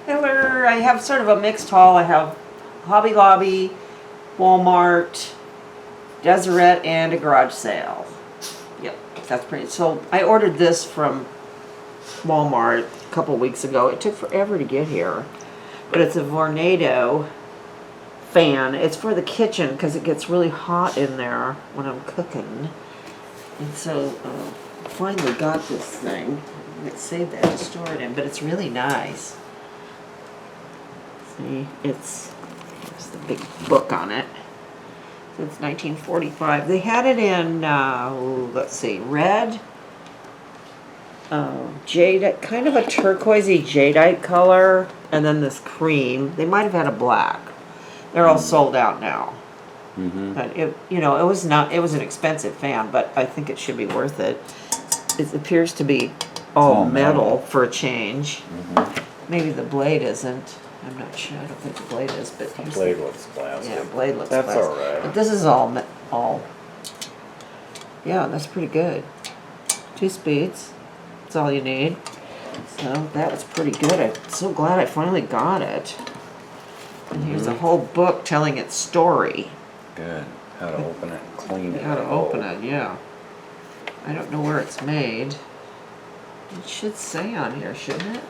I have sort of a mixed haul. I have Hobby Lobby, Walmart, Deseret, and a garage sale. Yep, that's pretty. So I ordered this from Walmart a couple weeks ago. It took forever to get here, but it's a Vornado fan. It's for the kitchen because it gets really hot in there when I'm cooking. And so finally got this thing. Let's save that and store it in, but it's really nice. See, there's the big book on it. It's 1945. They had it in, let's see, red, jadeite, kind of a turquoisey jadeite color, and then this cream. They might have had a black. They're all sold out now. But it was an expensive fan, but I think it should be worth it. It appears to be all metal for a change. Maybe the blade isn't. I'm not sure. I don't think the blade is, but the blade looks plastic. Yeah, blade looks that's plastic. All right. But this is all. Yeah, that's pretty good. 2 speeds. That's all you need. So that was pretty good. I'm so glad I finally got it. And here's a whole book telling its story. Good. How to open it and clean it. How to open it, yeah. I don't know where it's made. It should say on here, shouldn't it?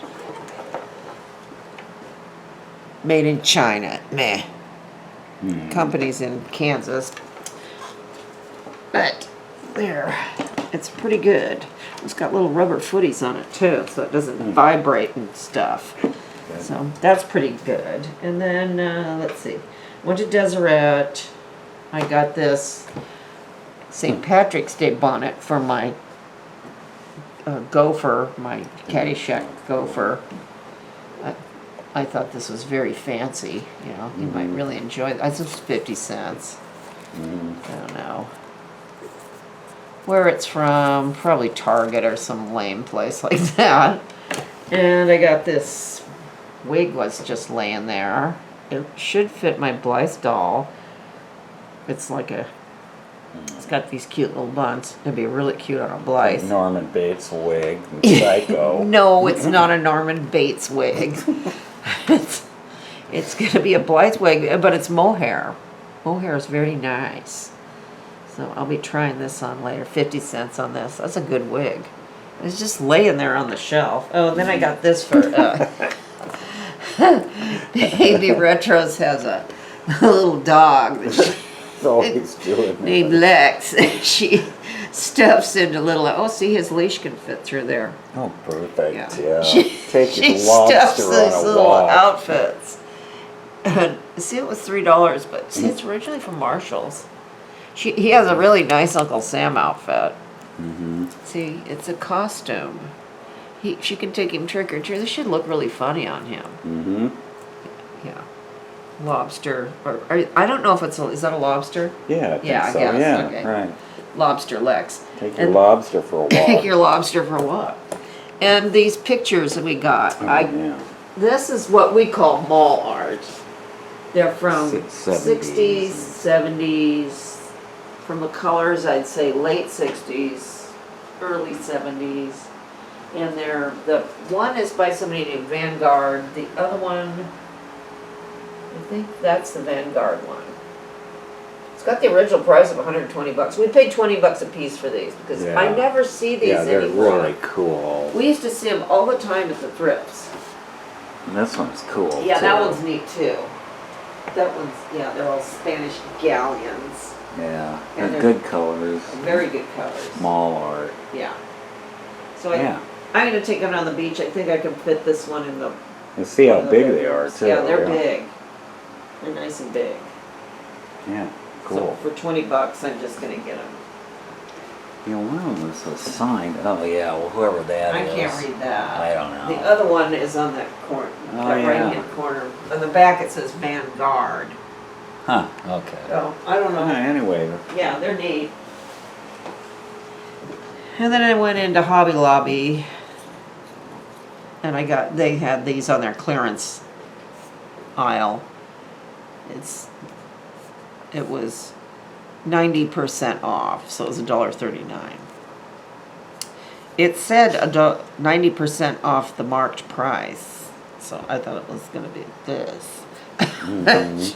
Made in China. Meh. Company's in Kansas. But there. It's pretty good. It's got little rubber footies on it too, so it doesn't vibrate and stuff. Okay. So that's pretty good. And then let's see. Went to Deseret. I got this St. Patrick's Day bonnet for my gopher, my Caddyshack gopher. I thought this was very fancy. You know, you might really enjoy it. This was 50 cents. I don't know where it's from. Probably Target or some lame place like that. And I got this wig was just laying there. It should fit my Blythe doll. It's like it's got these cute little buns. It'd be really cute on a Blythe. Norman Bates wig from Psycho. No, it's not a Norman Bates wig. It's going to be a Blythe wig, but it's mohair. Mohair is very nice. So I'll be trying this on later. 50 cents on this. That's a good wig. It's just laying there on the shelf. Oh, and then I got this for... Baby Retros has a little dog that Always doing that. named Lex. She stuffs into little... Oh, see, his leash can fit through there. Oh, perfect. Yeah. Take She your stuffs lobster these on a little walk. outfits. And see, it was $3, but see, it's originally from Marshall's. He has a really nice Uncle Sam outfit. See, it's a costume. She can take him trick or treat. This should look really funny on him. Yeah. Lobster, I don't know if is that a lobster? Yeah, I think Yeah, I so. guess, Yeah, okay. right. Lobster Lex. Take your lobster for a walk. Take your lobster for a walk. And these pictures that we got, yeah. this is what we call mall art. They're from 60s. 60s, 70s, from the colors, I'd say late 60s, early 70s. And the one is by somebody named Vanguard. The other one, I think that's the Vanguard one. It's got the original price of $120. We paid $20 a piece for these because I never see these they're anymore. really cool. We used to see them all the time at the thrifts. And this one's cool, Yeah, too. that one's neat too. That one's, yeah, they're all Spanish galleons. Yeah, And they're they're good colors. Very good colors. Mall art. Yeah. So Yeah. I'm going to take them on the beach. I think I can fit this one in the... And see how one of the big big they are, ones. too. Yeah, they're big. They're nice and big. Yeah, So cool. for $20, I'm just going to get them. You know, one of them was signed. Oh, yeah, well, whoever that I is. can't read that. I don't know. The other one is on that corner, Oh, that yeah. right-hand corner. On the back it says Vanguard. Huh, okay. So, I don't know. Anyway. Yeah, they're neat. And then I went into Hobby Lobby and they had these on their clearance aisle. It was 90% off, so it was $1.39. It said 90% off the marked price. so I thought it was gonna be this. Mhm.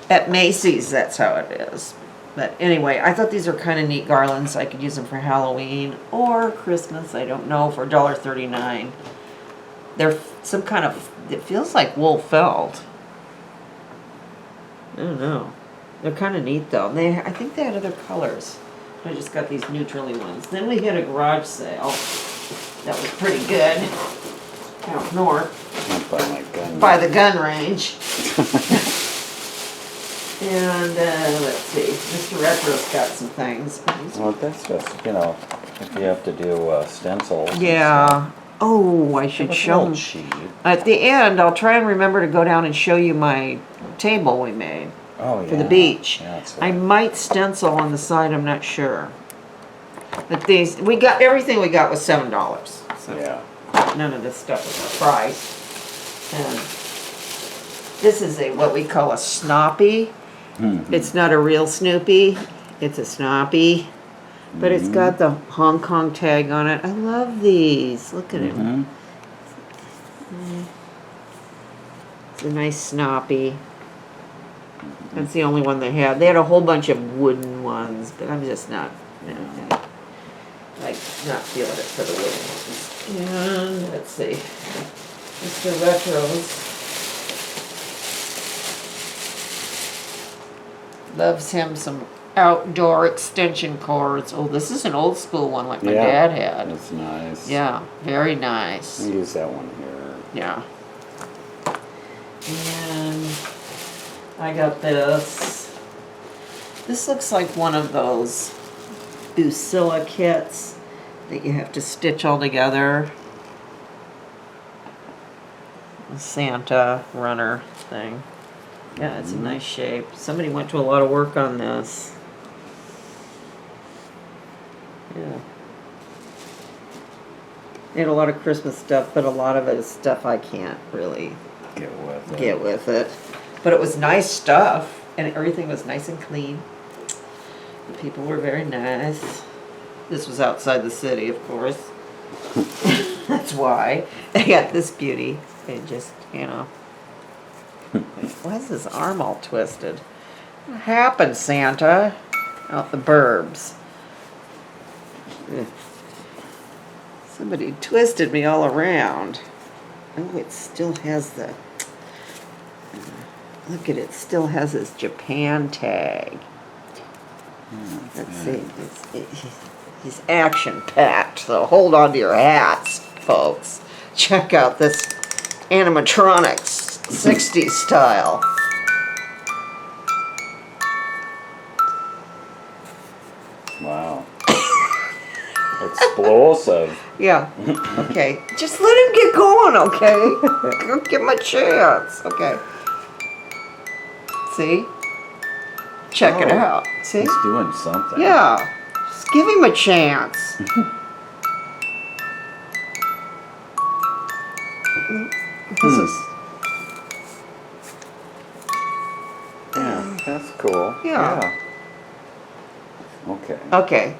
At Macy's, that's how it is. But anyway, I thought these are kind of neat garlands. I could use them for Halloween or Christmas. I don't know, for $1.39. They're some kind of, it feels like wool felt. I don't know. They're kind of neat though. I think they had other colors. I just got these neutrally ones. Then we had a garage sale. That was pretty good. Out north. By the gun range. And let's see, Mr. Retro's got some things. Well, that's just, you know, if you have to do stencils. and Yeah. stuff. Oh, I It should was a show little them. cheap. At the end, I'll try and remember to go down and show you my table we made Oh, yeah. for the beach. Yeah, that's I right. might stencil on the side, I'm not sure. But these, everything we got was $7. So Yeah. none of this stuff was a price. And this is what we call a Snoppy. Mhm. It's not a real Snoopy, it's a Snoppy. But it's got the Hong Kong tag on it. I love these. Look at it. Mhm. It's a nice Snoppy. That's the only one they had. They had a whole bunch of wooden ones, but I'm just not, like, not feeling it for the wooden ones. And let's see, Mr. Retros loves him some outdoor extension cords. Oh, this is an old school one like my Yeah. dad had. That's nice. Yeah, very nice. I use that one here. Yeah. And I got this. This looks like one of those Busilla kits that you have to stitch all together. A Santa runner thing. Yeah, it's a nice shape. Somebody went to a lot of work on this. Yeah. They had a lot of Christmas stuff, but a lot of it is stuff I can't really Get get with with it. it. But it was nice stuff, and everything was nice and clean. The people were very nice. This was outside the city, of course. That's why. They got this beauty. They just, Why is his arm all twisted? What happened, Santa? Out the burbs. Ugh. Somebody twisted me all around. Oh, it still has the... Look at it, still has his Japan tag. Let's see, he's action-packed, so hold on to your hats, folks. Check out this animatronics 60s style. Wow. Explosive. Yeah, okay. Just let him get going, okay? Don't give him a chance, okay. See? Check it Oh, out. See? He's doing something. Yeah. Just give him a chance. This is... Yeah, that's cool. Yeah. Okay. Okay.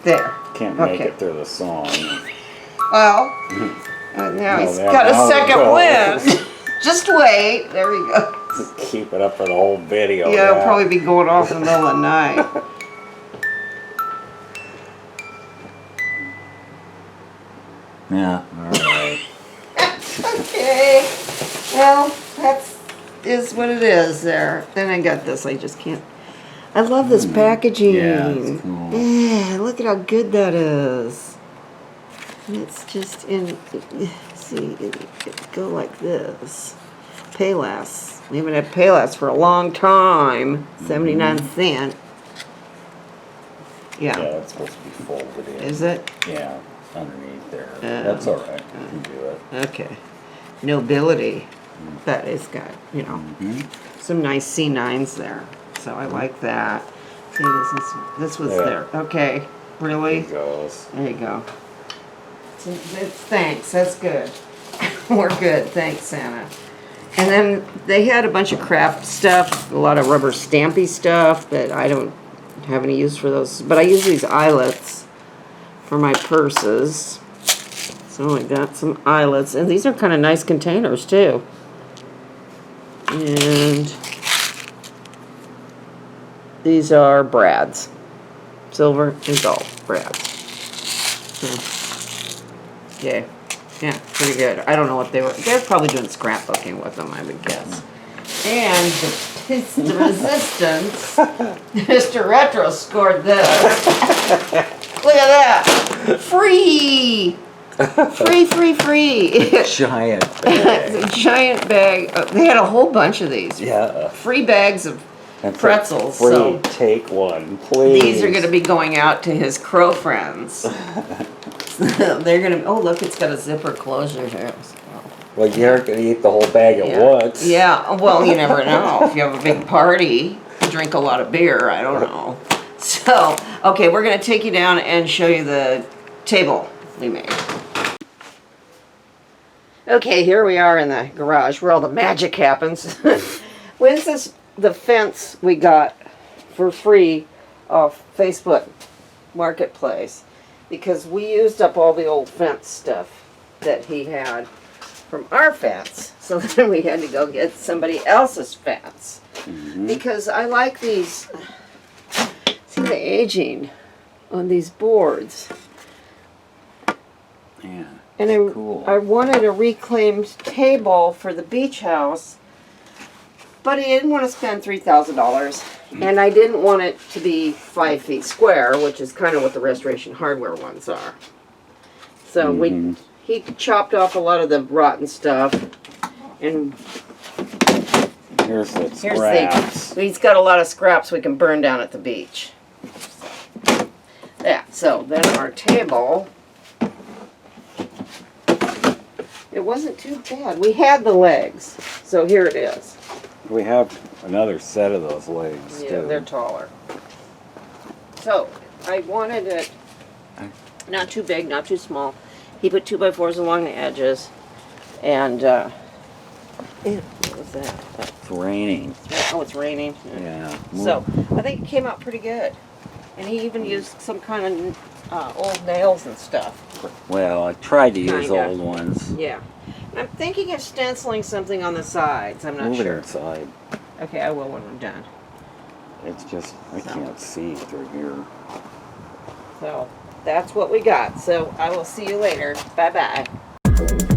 There. Can't make Okay. it through the song. Well, now he's that- got a now it second goes. win. Just wait. There we go. Keep it up for the whole video. Yeah, it'll probably be going off in the middle of the night. Yeah, alright. Okay. Well, is what it is there. Then I got this. I just can't. I love this packaging. Yeah, it's cool. Yeah, look at how good that is. And it's just in. See, it go like this. Payless. We haven't had Payless for a long time. 79¢. Yeah, Yeah. it's supposed to be folded in. Is it? Yeah, underneath there. That's alright. You can do it. Okay. Nobility. But it's got, some nice C9s there. So I like that. See, this was Yeah. there. Okay. Really? There it goes. There you go. Thanks. That's good. We're good. Thanks, Santa. And then they had a bunch of craft stuff, a lot of rubber stampy stuff that I don't have any use for those. But I use these eyelets for my purses. So I got some eyelets, and these are kind of nice containers too. And these are brads, silver and gold brads. Okay, yeah, pretty good. I don't know what they were. They're probably doing scrapbooking with them, I would guess. And the resistance. Mr. Retro scored this. Look at that, free. Free. Giant bag. It's a giant bag. They had a whole bunch of these. Yeah. Free bags of And pretzels. Free, So take one, please. these are going to be going out to his crow friends. They're going to. Oh, look, it's got a zipper closure here. Well, you aren't going to eat the whole bag at once. Yeah. Well, you never know. If you have a big party, drink a lot of beer. I don't know. So, okay, we're going to take you down and show you the table we made. Okay, here we are in the garage where all the magic happens. This is the fence we got for free off Facebook Marketplace because we used up all the old fence stuff that he had from our fence. So then we had to go get somebody else's fence. Because I like these, see the aging on these boards. Yeah. And Cool. I wanted a reclaimed table for the beach house, but I didn't want to spend $3,000, and I didn't want it to be 5 feet square, which is kind of what the Restoration Hardware ones are. So he chopped off a lot of the rotten stuff, and Here's the scraps. he's got a lot of scraps we can burn down at the beach. Yeah. So then our table. It wasn't too bad. We had the legs, so here it is. We have another set of those legs, Yeah, too. they're taller. So, I wanted it not too big, not too small. He put 2x4s along the edges, and, ew, what was that? It's raining. Oh, it's raining. Yeah. So, I think it came out pretty good. And he even used some kind of old nails and stuff. Well, I tried to use Kinda. old ones. Yeah. I'm thinking of stenciling something on the sides. I'm not Move it sure. inside. Okay, I will when I'm done. It's just, I can't see through here. So that's what we got. So I will see you later. Bye-bye.